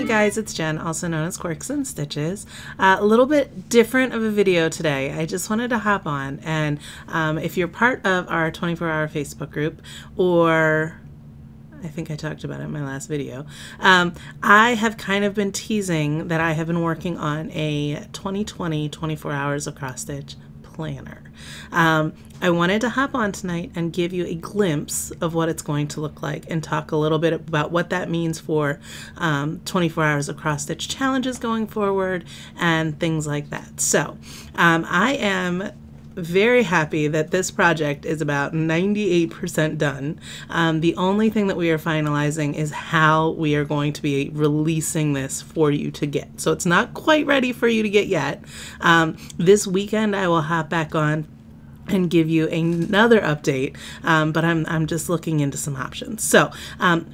you guys, it's Jen, also known as Quirks and Stitches. A little bit different of a video today. I just wanted to hop on and if you're part of our 24-hour Facebook group, or I think I talked about it in my last video, I have kind of been teasing that I have been working on a 2020 24 hours of cross stitch planner. I wanted to hop on tonight and give you a glimpse of what it's going to look like and talk a little bit about what that means for 24 hours of cross stitch challenges going forward and things like that. So I am very happy that this project is about 98% done. The only thing that we are finalizing is how we are going to be releasing this for you to get. So it's not quite ready for you to get yet. This weekend I will hop back on and give you another update, but I'm just looking into some options. So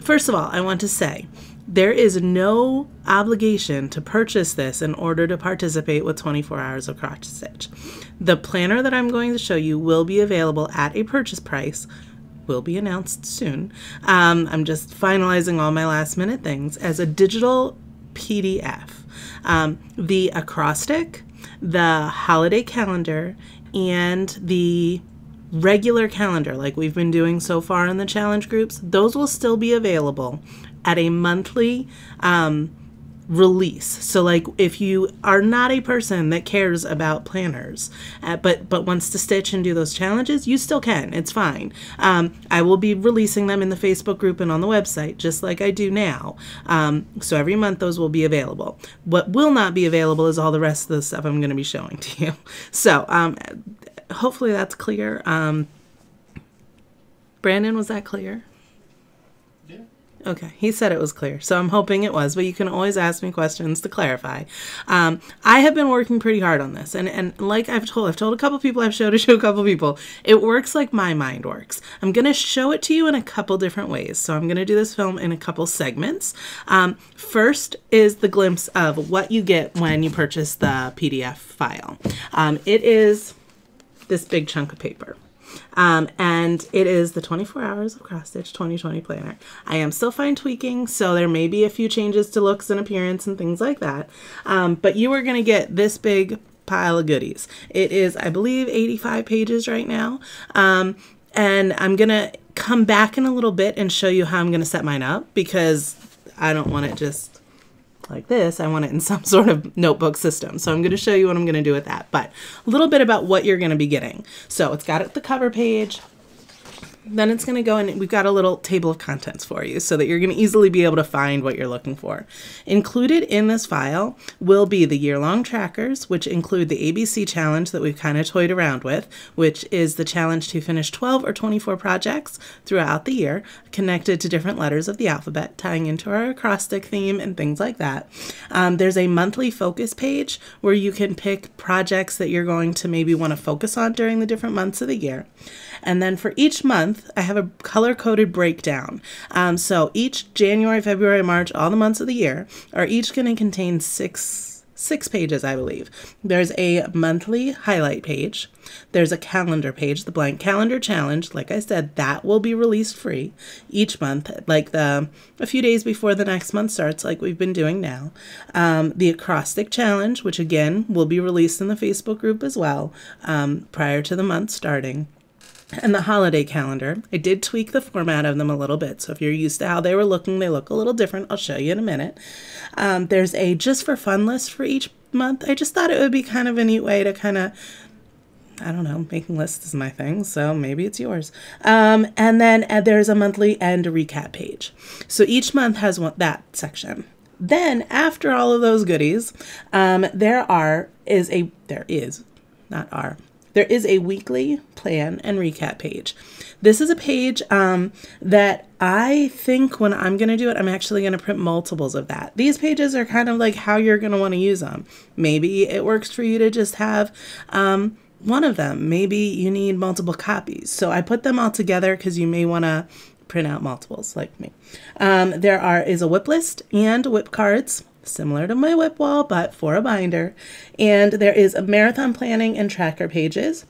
first of all, I want to say there is no obligation to purchase this in order to participate with 24 hours of cross stitch. The planner that I'm going to show you will be available at a purchase price, will be announced soon. I'm just finalizing all my last minute things as a digital PDF. The acrostic, the holiday calendar, and the regular calendar like we've been doing so far in the challenge groups, those will still be available at a monthly release. So like if you are not a person that cares about planners but wants to stitch and do those challenges, you still can. It's fine. I will be releasing them in the Facebook group and on the website just like I do now. So every month those will be available. What will not be available is all the rest of the stuff I'm going to be showing to you. So hopefully that's clear. Brandon, was that clear? Okay, he said it was clear, so I'm hoping it was, but you can always ask me questions to clarify. I have been working pretty hard on this, and like I've told a couple people, I've showed it to a couple people, it works like my mind works. I'm going to show it to you in a couple different ways, so I'm going to do this film in a couple segments. First is the glimpse of what you get when you purchase the PDF file. It is this big chunk of paper. And it is the 24 hours of cross stitch 2020 planner. I am still fine tweaking, so there may be a few changes to looks and appearance and things like that. But you are going to get this big pile of goodies. It is, I believe, 85 pages right now. And I'm going to come back in a little bit and show you how I'm going to set mine up, because I don't want it just like this. I want it in some sort of notebook system. So I'm going to show you what I'm going to do with that. But a little bit about what you're going to be getting. So it's got the cover page. Then it's going to go in, we've got a little table of contents for you so that you're going to easily be able to find what you're looking for. Included in this file will be the year-long trackers, which include the ABC challenge that we've kind of toyed around with, which is the challenge to finish 12 or 24 projects throughout the year, connected to different letters of the alphabet, tying into our acrostic theme and things like that. There's a monthly focus page where you can pick projects that you're going to maybe want to focus on during the different months of the year. And then for each month, I have a color-coded breakdown. So each January, February, March, all the months of the year are each going to contain six pages, I believe. There's a monthly highlight page. There's a calendar page, the blank calendar challenge. Like I said, that will be released free each month, like a few days before the next month starts, like we've been doing now. The acrostic challenge, which again will be released in the Facebook group as well, prior to the month starting. And the holiday calendar. I did tweak the format of them a little bit, so if you're used to how they were looking, they look a little different. I'll show you in a minute. There's a just for fun list for each month. I just thought it would be kind of a neat way to kind of, I don't know, making lists is my thing, so maybe it's yours. And then there's a monthly and a recap page. So each month has that section. Then after all of those goodies, there is a weekly plan and recap page. This is a page that I think when I'm going to do it, I'm actually going to print multiples of that. These pages are kind of like how you're going to want to use them. Maybe it works for you to just have one of them. Maybe you need multiple copies. So I put them all together because you may want to print out multiples like me. There is a whip list and whip cards, similar to my whip wall, but for a binder. And there is a marathon planning and tracker pages,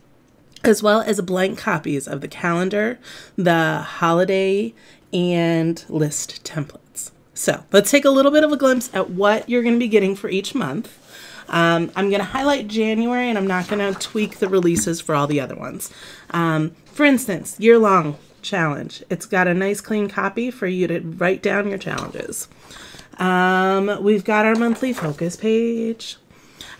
as well as blank copies of the calendar, the holiday, and list templates. So let's take a little bit of a glimpse at what you're going to be getting for each month. I'm going to highlight January, and I'm not going to tweak the releases for all the other ones. For instance, year-long challenge. It's got a nice clean copy for you to write down your challenges. We've got our monthly focus page.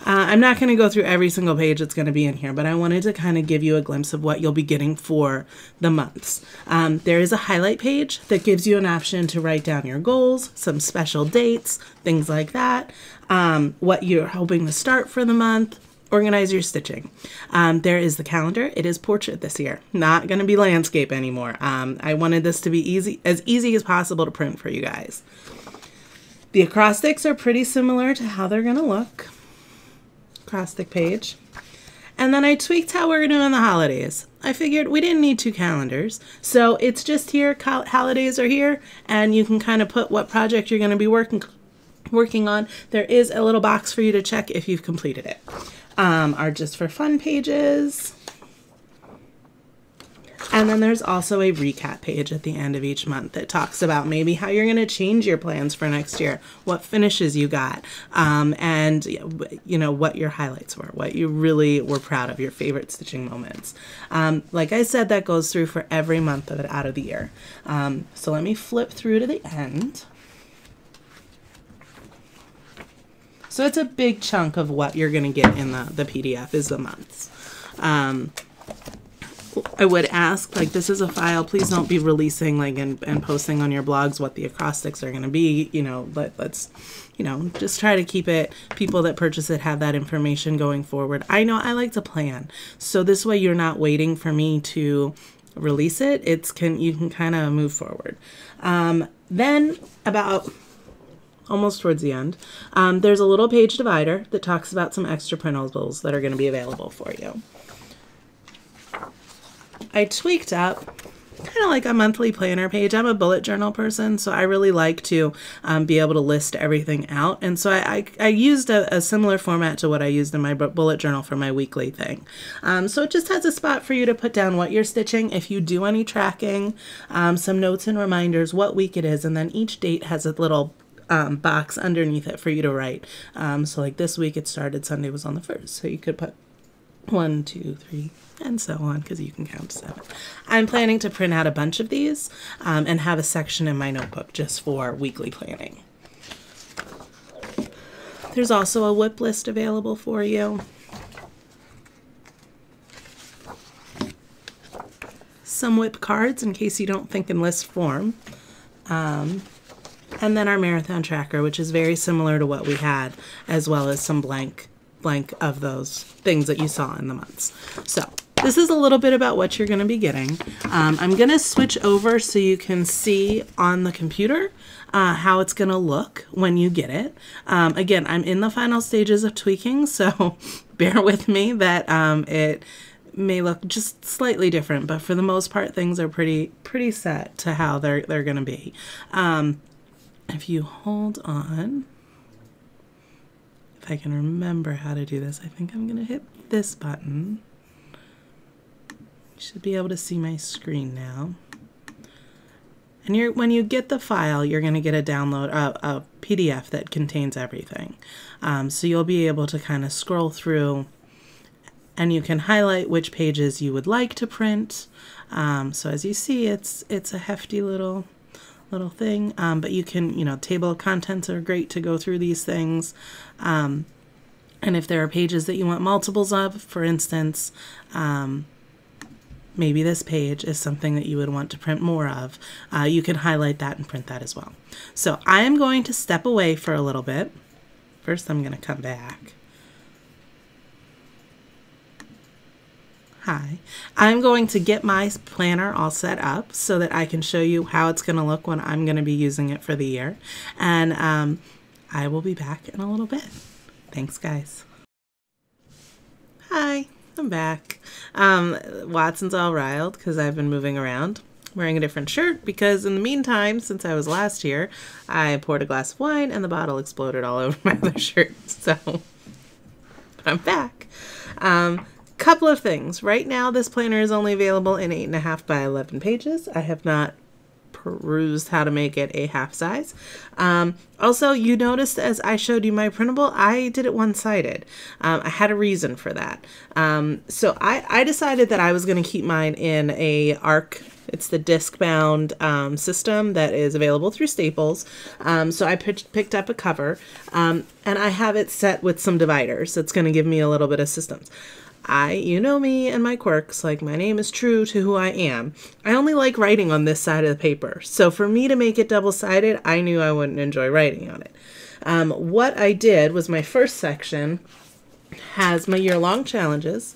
I'm not going to go through every single page that's going to be in here, but I wanted to kind of give you a glimpse of what you'll be getting for the months. There is a highlight page that gives you an option to write down your goals, some special dates, things like that, what you're hoping to start for the month, organize your stitching. There is the calendar. It is portrait this year, not going to be landscape anymore. I wanted this to be as easy as possible to print for you guys. The acrostics are pretty similar to how they're going to look. Acrostic page. And then I tweaked how we're doing the holidays. I figured we didn't need 2 calendars. So it's just here, holidays are here, and you can kind of put what project you're going to be working on. There is a little box for you to check if you've completed it. Are just for fun pages. And then there's also a recap page at the end of each month that talks about maybe how you're going to change your plans for next year, what finishes you got, and you know what your highlights were, what you really were proud of, your favorite stitching moments. Like I said, that goes through for every month of it out of the year. So let me flip through to the end. So it's a big chunk of what you're going to get in the PDF is the months. I would ask, like, this is a file, please don't be releasing, like, and posting on your blogs what the acrostics are going to be, you know, let's, you know, just try to keep it, people that purchase it have that information going forward. I know I like to plan, so this way you're not waiting for me to release it. You can kind of move forward. Then about almost towards the end, there's a little page divider that talks about some extra printables that are going to be available for you. I tweaked up kind of like a monthly planner page. I'm a bullet journal person, so I really like to be able to list everything out. And so I used a similar format to what I used in my bullet journal for my weekly thing. So it just has a spot for you to put down what you're stitching, if you do any tracking, some notes and reminders, what week it is, and then each date has a little box underneath it for you to write. So like this week it started, Sunday was on the 1st, so you could put 1, 2, 3, and so on, because you can count 7. I'm planning to print out a bunch of these and have a section in my notebook just for weekly planning. There's also a WIP list available for you. Some WIP cards in case you don't think in list form. And then our marathon tracker, which is very similar to what we had, as well as some blank of those things that you saw in the months. So this is a little bit about what you're going to be getting. I'm going to switch over so you can see on the computer how it's going to look when you get it. Again, I'm in the final stages of tweaking, so bear with me that it may look just slightly different, but for the most part, things are pretty set to how they're going to be. If you hold on, if I can remember how to do this, I think I'm going to hit this button. You should be able to see my screen now. And when you get the file, you're going to get a download, a PDF that contains everything. So you'll be able to kind of scroll through, and you can highlight which pages you would like to print. So as you see, it's a hefty little thing, but you can, table of contents are great to go through these things. And if there are pages that you want multiples of, for instance, maybe this page is something that you would want to print more of, you can highlight that and print that as well. So I am going to step away for a little bit. First, I'm going to come back. Hi. I'm going to get my planner all set up so that I can show you how it's going to look when I'm going to be using it for the year. And I will be back in a little bit. Thanks, guys. Hi, I'm back. Watson's all riled because I've been moving around, wearing a different shirt because in the meantime, since I was last here, I poured a glass of wine and the bottle exploded all over my other shirt. So, but I'm back. Couple of things. Right now, this planner is only available in 8.5 by 11 pages. I have not perused how to make it a half size. Also, you noticed as I showed you my printable, I did it one-sided. I had a reason for that. So I decided that I was going to keep mine in a ARC. It's the disc-bound system that is available through Staples. So I picked up a cover, and I have it set with some dividers. It's going to give me a little bit of systems. You know me and my quirks, like my name is true to who I am. I only like writing on this side of the paper. So for me to make it double-sided, I knew I wouldn't enjoy writing on it. What I did was my first section has my year-long challenges.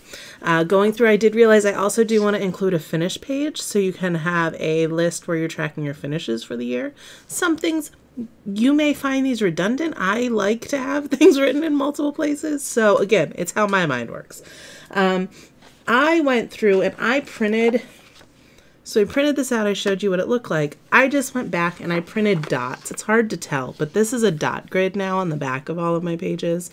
Going through, I did realize I also do want to include a finish page so you can have a list where you're tracking your finishes for the year. Some things, you may find these redundant. I like to have things written in multiple places. So again, it's how my mind works. I went through and I printed, so I printed this out. I showed you what it looked like. I just went back and I printed dots. It's hard to tell, but this is a dot grid now on the back of all of my pages.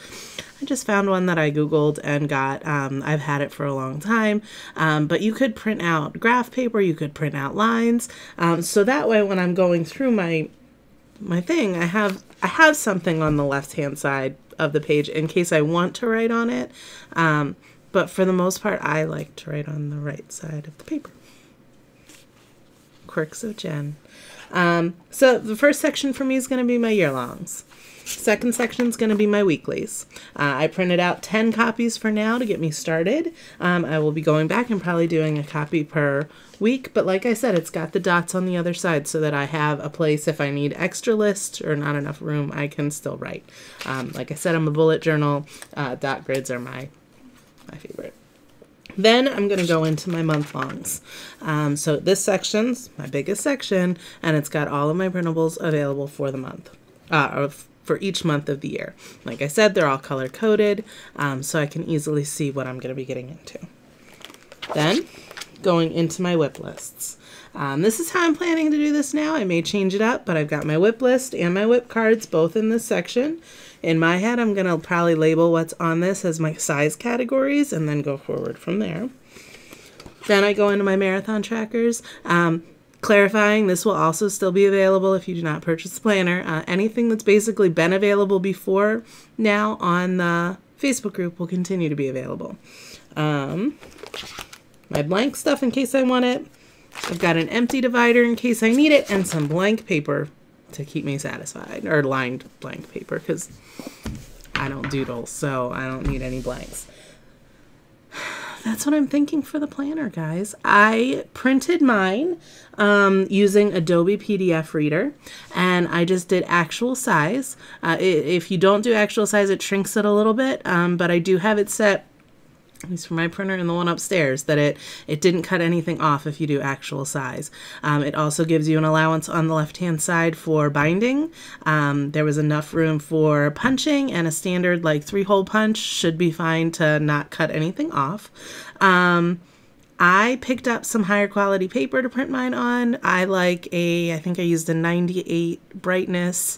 I just found one that I Googled and got. I've had it for a long time, but you could print out graph paper. You could print out lines. So that way when I'm going through my thing, I have something on the left-hand side of the page in case I want to write on it. But for the most part, I like to write on the right side of the paper. Quirks of Jen. So the first section for me is going to be my year-longs. Second section is going to be my weeklies. I printed out 10 copies for now to get me started. I will be going back and probably doing a copy per week. But like I said, it's got the dots on the other side so that I have a place if I need extra lists or not enough room, I can still write. Like I said, I'm a bullet journal. Dot grids are my favorite. Then I'm going to go into my month-longs. So this section's my biggest section, and it's got all of my printables available for the month, for each month of the year. Like I said, they're all color-coded, so I can easily see what I'm going to be getting into. Then, going into my whip lists. This is how I'm planning to do this now. I may change it up, but I've got my whip list and my whip cards both in this section. In my head, I'm going to probably label what's on this as my size categories and then go forward from there. Then I go into my marathon trackers. Clarifying, this will also still be available if you do not purchase the planner. Anything that's basically been available before now on the Facebook group will continue to be available. My blank stuff in case I want it. I've got an empty divider in case I need it, and some blank paper to keep me satisfied, or lined blank paper, because I don't doodle, so I don't need any blanks. That's what I'm thinking for the planner, guys. I printed mine using Adobe PDF Reader, and I just did actual size. If you don't do actual size, it shrinks it a little bit, but I do have it set, at least for my printer and the one upstairs, that it didn't cut anything off if you do actual size. It also gives you an allowance on the left-hand side for binding. There was enough room for punching, and a standard like 3-hole punch should be fine to not cut anything off. I picked up some higher quality paper to print mine on. I think I used a 98 brightness,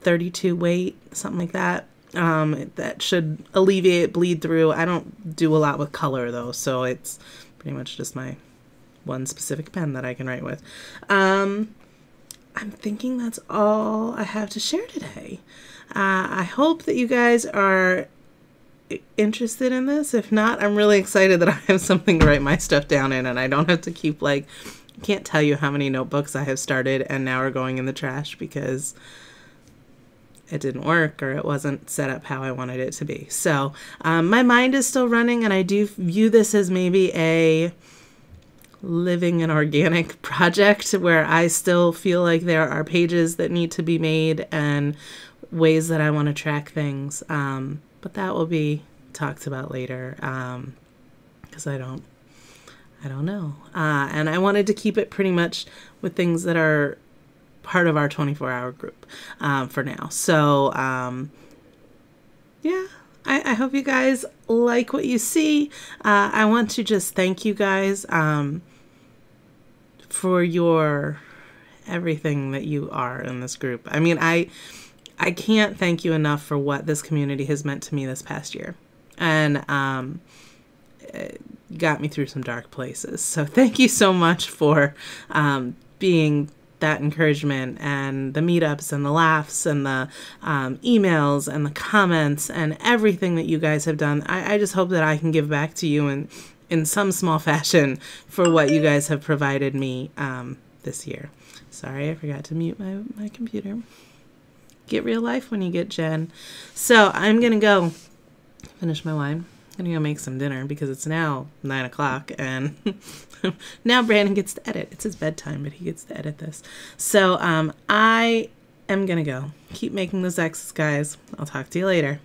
32 weight, something like that. That should alleviate bleed through. I don't do a lot with color though, so it's pretty much just my one specific pen that I can write with. I'm thinking that's all I have to share today. I hope that you guys are interested in this. If not, I'm really excited that I have something to write my stuff down in, and I don't have to keep I can't tell you how many notebooks I have started and now are going in the trash because it didn't work or it wasn't set up how I wanted it to be. So my mind is still running, and I do view this as maybe a living and organic project where I still feel like there are pages that need to be made and ways that I want to track things. But that will be talked about later because I don't know. And I wanted to keep it pretty much with things that are part of our 24-hour group for now. So, yeah, I hope you guys like what you see. I want to just thank you guys for your everything that you are in this group. I mean, I can't thank you enough for what this community has meant to me this past year. And it got me through some dark places. So thank you so much for being that encouragement and the meetups and the laughs and the emails and the comments and everything that you guys have done. I just hope that I can give back to you in some small fashion for what you guys have provided me this year. Sorry, I forgot to mute my computer. Get real life when you get Jen. So I'm going to go finish my wine. I'm going to go make some dinner because it's now 9 o'clock and now Brandon gets to edit. It's his bedtime, but he gets to edit this. So I am going to go. Keep making those X's, guys. I'll talk to you later.